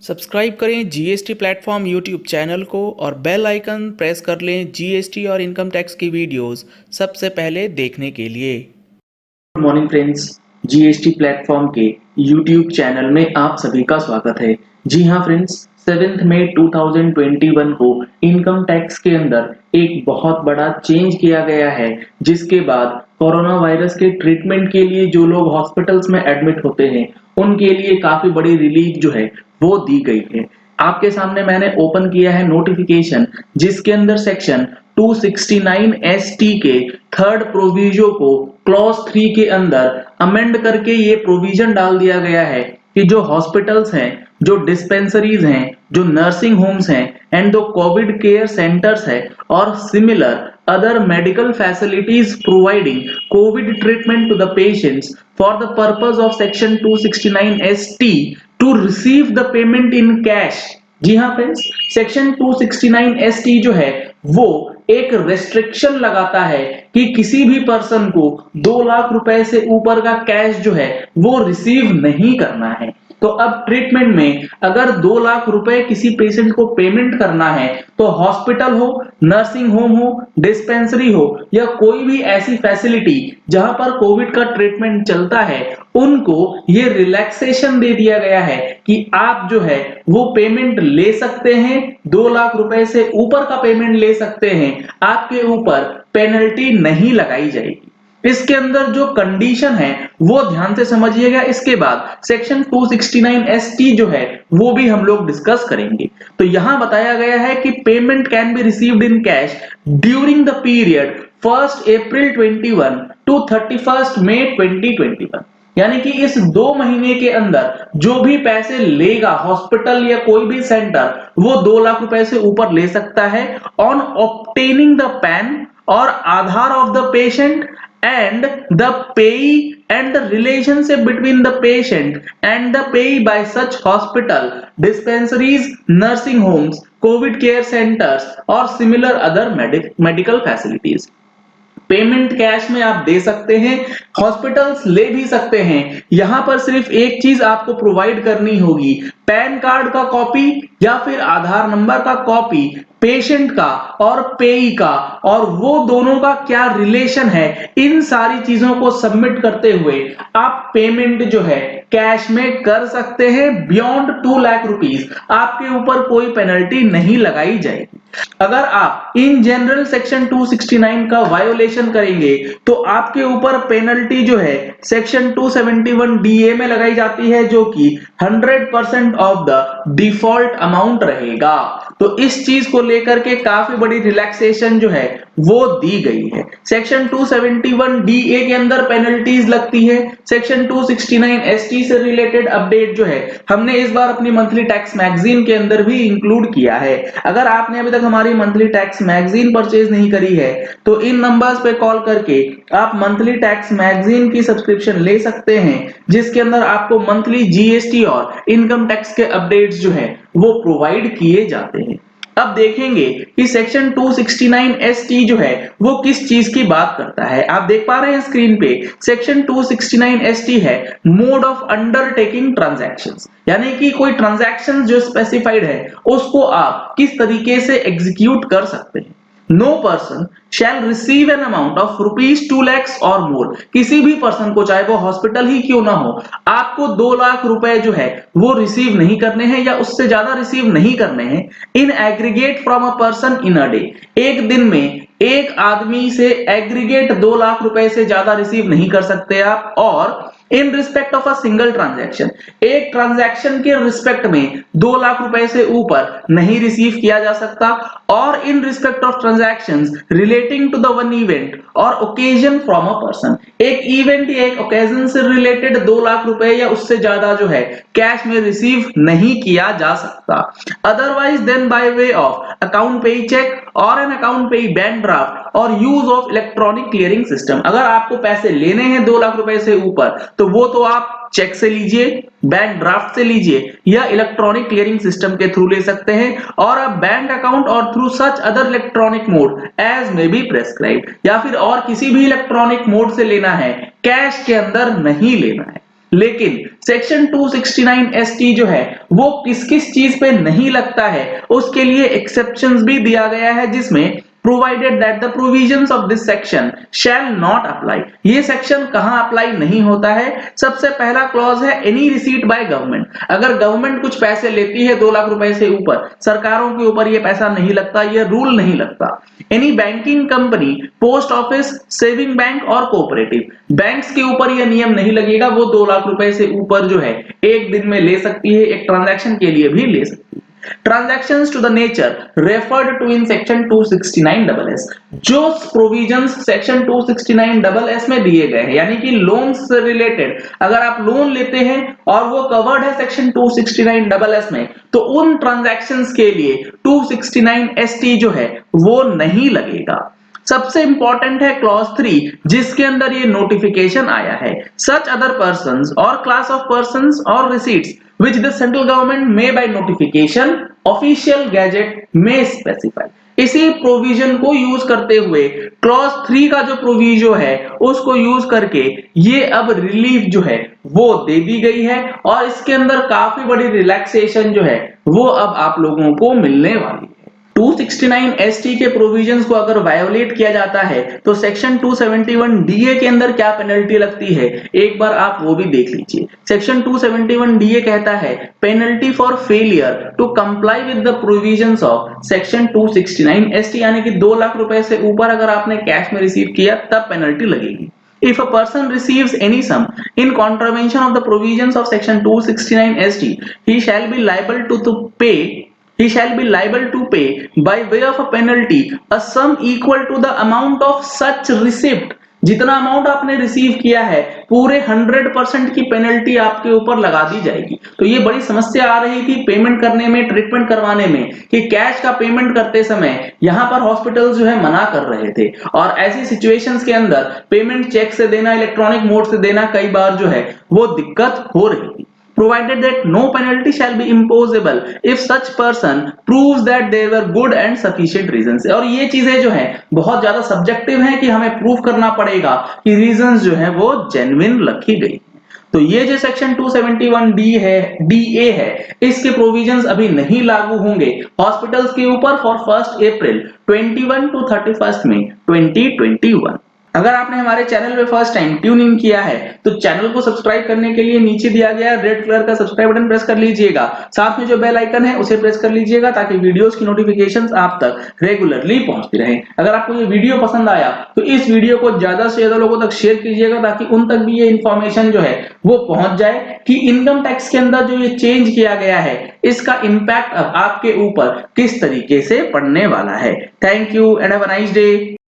Subscribe करें GST platform YouTube channel को और बेल आइकन प्रेस कर लें जीएसटी और इनकम टैक्स की वीडियोस सबसे पहले देखने के लिए। Good morning friends, GST platform के यूट्यूब चैनल में आप सभी का स्वागत है। जी हाँ फ्रेंड्स, 7 मई 2021 को इनकम टैक्स के अंदर एक बहुत बड़ा चेंज किया गया है, जिसके बाद कोरोना वायरस के ट्रीटमेंट के लिए जो लोग हॉस्पिटल्स में एडमिट होते हैं उनके लिए काफी बड़ी रिलीफ जो है वो दी गई है। आपके सामने मैंने ओपन किया है नोटिफिकेशन, जिसके अंदर सेक्शन 269 एसटी के थर्ड प्रोविजो को क्लॉज 3 के अंदर अमेंड करके ये प्रोविजन डाल दिया गया है कि जो हॉस्पिटल्स हैं, जो डिस्पेंसरीज हैं, जो नर्सिंग होम्स हैं एंड जो कोविड केयर सेंटर्स है और similar other medical facilities providing COVID treatment to the patients for the purpose of section 269 ST to receive the payment in cash। जी हाँ फ्रेंड्स, सेक्शन 269 ST जो है वो एक restriction लगाता है कि किसी भी पर्सन को 2 लाख रुपए से ऊपर का कैश जो है वो रिसीव नहीं करना है। तो अब ट्रीटमेंट में अगर 2 लाख रुपए किसी पेशेंट को पेमेंट करना है तो हॉस्पिटल हो, नर्सिंग होम हो, डिस्पेंसरी हो या कोई भी ऐसी फैसिलिटी जहां पर कोविड का ट्रीटमेंट चलता है, उनको ये रिलैक्सेशन दे दिया गया है कि आप जो है वो पेमेंट ले सकते हैं, 2 लाख रुपए से ऊपर का पेमेंट ले सकते हैं, आपके ऊपर पेनल्टी नहीं लगाई जाएगी। इसके अंदर जो कंडीशन है वो ड्यान से समझिएगा। इसके बाद सेक्शन 269 एसटी जो है वो भी हम लोग डिस्कस करेंगे। तो यहां बताया गया है कि payment can be received in cash during the period 1 April 21 to 31 May 2021। यानी कि इस 2 महीने के अंदर जो भी पैसे लेगा हॉस्पिटल या कोई भी सेंटर, वो 2 लाख रुपए से ऊपर ले सकता है ऑन ऑब्टेनिंग द पैन और Aadhaar of the patient and the payee and the relationship between the patient and the payee by such hospital, dispensaries, nursing homes, COVID care centers or similar other medical facilities। Payment cash में आप दे सकते हैं, hospitals ले भी सकते हैं। यहां पर सिर्फ एक चीज आपको प्रोवाइड करनी होगी, पैन कार्ड का कॉपी या फिर आधार नंबर का कॉपी पेशेंट का और पेई का, और वो दोनों का क्या रिलेशन है, इन सारी चीजों को सबमिट करते हुए आप पेमेंट जो है कैश में कर सकते हैं। बियॉन्ड 2 लाख रुपीस आपके ऊपर कोई पेनल्टी नहीं लगाई जाएगी। अगर आप इन जनरल सेक्शन 269 का वायोलेशन करेंगे तो आपके ऊपर पेनल्टी जो है सेक्शन 271 डीए में लगाई जाती है, जो कि 100% ऑफ द डिफॉल्ट अमाउंट रहेगा। तो इस चीज को लेकर के काफी बड़ी रिलैक्सेशन जो है वो दी गई है। सेक्शन 271 डीए के अंदर पेनल्टीज लगती है। सेक्शन 269 एसटी से रिलेटेड अपडेट जो है हमने इस बार अपनी मंथली टैक्स मैगजीन के अंदर भी इंक्लूड किया है। अगर आपने अभी तक हमारी मंथली टैक्स मैगजीन परचेज नहीं करी है तो इन नंबर्स पे कॉल करके आप मंथली टैक्स मैगजीन की सब्सक्रिप्शन ले सकते हैं, जिसके अंदर आपको मंथली जीएसटी और इनकम टैक्स के अपडेट्स जो है वो प्रोवाइड किए जाते हैं। अब देखेंगे कि सेक्शन 269 एसटी जो है वो किस चीज की बात करता है। आप देख पा रहे हैं स्क्रीन पे, सेक्शन 269 एसटी है मोड ऑफ अंडरटेकिंग ट्रांजैक्शंस, यानी कि कोई ट्रांजैक्शन जो स्पेसिफाइड है उसको आप किस तरीके से एग्जीक्यूट कर सकते हैं। No person shall receive an amount of rupees 2 lakhs और मोर। किसी भी पर्सन को, चाहे वो हॉस्पिटल ही क्यों ना हो, आपको 2 लाख रुपए जो है वो रिसीव नहीं करने हैं या उससे ज्यादा रिसीव नहीं करने हैं in aggregate from a person in a day. एक दिन में एक आदमी से एग्रीगेट 2 लाख रुपए से ज्यादा रिसीव नहीं कर सकते आप। और in respect of a single transaction, एक ट्रांजैक्शन के रिस्पेक्ट में 2 लाख रुपए से ऊपर नहीं रिसीव किया जा सकता। और in respect of transactions relating to the one event और ओकेजन फ्रॉम अ पर्सन, एक इवेंट या एक ओकेजन से रिलेटेड 2 लाख रुपए या उससे ज्यादा जो है कैश में रिसीव नहीं किया जा सकता। Otherwise then by way of account payee cheque और an account payee bank draft और use of electronic clearing system. अगर आपको पैसे लेने हैं 2 लाख रुपए से ऊपर तो वो तो आप चेक से लीजिए, बैंक ड्राफ्ट से लीजिए या इलेक्ट्रॉनिक क्लियरिंग सिस्टम के थ्रू ले सकते हैं, और आप बैंक अकाउंट और through such other electronic mode as may be prescribed, या फिर और किसी भी इलेक्ट्रॉनिक मोड से लेना है, कैश के अंदर नहीं लेना है। लेकिन सेक्शन 269 एसटी जो है वो किस किस चीज पे नहीं लगता है उसके लिए एक्सेप्शंस भी दिया गया है, जिसमें provided that the provisions of this section shall not apply। ये सेक्शन कहां अप्लाई नहीं होता है? सबसे पहला क्लॉज है एनी रिसीट बाय गवर्नमेंट। अगर गवर्नमेंट कुछ पैसे लेती है 2 लाख रुपए से ऊपर, सरकारों के ऊपर ये पैसा नहीं लगता, ये रूल नहीं लगता। Any banking company, post office, saving bank और कोऑपरेटिव बैंक्स के ऊपर यह नियम नहीं लगेगा। वो 2 लाख रुपए से ऊपर जो है एक दिन में ले सकती है, एक ट्रांजैक्शन के लिए भी ले सकती है। Transactions to the nature referred to in section 269 जो प्रोविजंस सेक्शन 269 में दिए गए हैं, यानी कि लोन से रिलेटेड अगर आप लोन लेते हैं और वो कवर्ड है सेक्शन 269 में, तो उन ट्रांजैक्शंस के लिए 269 एसटी जो है वो नहीं लगेगा। सबसे इंपॉर्टेंट है क्लॉज 3, जिसके अंदर ये नोटिफिकेशन आया है। सच अदर पर्संस और क्लास ऑफ पर्संस और receipts which the central government may by notification official gazette may specify। इसी प्रोविजन को यूज करते हुए क्लॉज 3 का जो प्रोविजो है उसको यूज करके ये अब रिलीफ जो है वो दे दी गई है, और इसके अंदर काफी बड़ी रिलैक्सेशन जो है वो अब आप लोगों को मिलने वाली है। 269 एसटी के प्रोविजंस को अगर वायोलेट किया जाता है तो सेक्शन 271 डीए के अंदर क्या पेनल्टी लगती है, एक बार आप वो भी देख लीजिए। सेक्शन 271 डीए कहता है penalty for failure to comply with the provisions of section 269 ST, यानी कि 2 लाख रुपए से ऊपर अगर आपने कैश में रिसीव किया तब पेनल्टी लगेगी। If a person receives any sum in contravention of the provisions of section 269 ST, he shall be liable to pay by way of a penalty a sum equal to the amount of such receipt। जितना amount आपने receive किया है पूरे 100% की penalty आपके ऊपर लगा दी जाएगी। तो ये बड़ी समस्या आ रही थी पेमेंट करने में, ट्रीटमेंट करवाने में, कि कैश का पेमेंट करते समय यहां पर हॉस्पिटल जो है मना कर रहे थे, और ऐसी सिचुएशंस के अंदर पेमेंट चेक से देना, इलेक्ट्रॉनिक मोड से देना कई बार जो है वो दिक्कत हो रही थी। Provided that no penalty shall be imposable if such person proves that there were good and sufficient reasons। और ये चीजें जो है बहुत ज्यादा सब्जेक्टिव है कि हमें प्रूव करना पड़ेगा कि रीजंस जो है वो जेन्युइन रखी गई। तो ये जो सेक्शन 271 डी है, डीए है, इसके प्रोविजंस अभी नहीं लागू होंगे हॉस्पिटल्स के ऊपर फॉर 1 अप्रैल 21 टू 31 मई 2021। अगर आपने हमारे चैनल पे फर्स्ट टाइम ट्यून इन किया है तो चैनल को सब्सक्राइब करने के लिए नीचे दिया गया रेड कलर का सब्सक्राइब बटन प्रेस कर लीजिएगा। साथ में जो बेल आइकन है उसे प्रेस कर लीजिएगा ताकि वीडियोस की नोटिफिकेशंस आप तक रेगुलरली पहुंचती रहें। अगर आपको ये वीडियो पसंद आया तो इस वीडियो को ज्यादा से ज्यादा लोगों तक शेयर कीजिएगा ताकि उन तक भी ये इंफॉर्मेशन जो है वो पहुंच जाए कि इनकम टैक्स के अंदर जो ये चेंज किया गया है इसका इंपैक्ट अब आपके ऊपर किस तरीके से पड़ने वाला है। Thank you and have a nice day.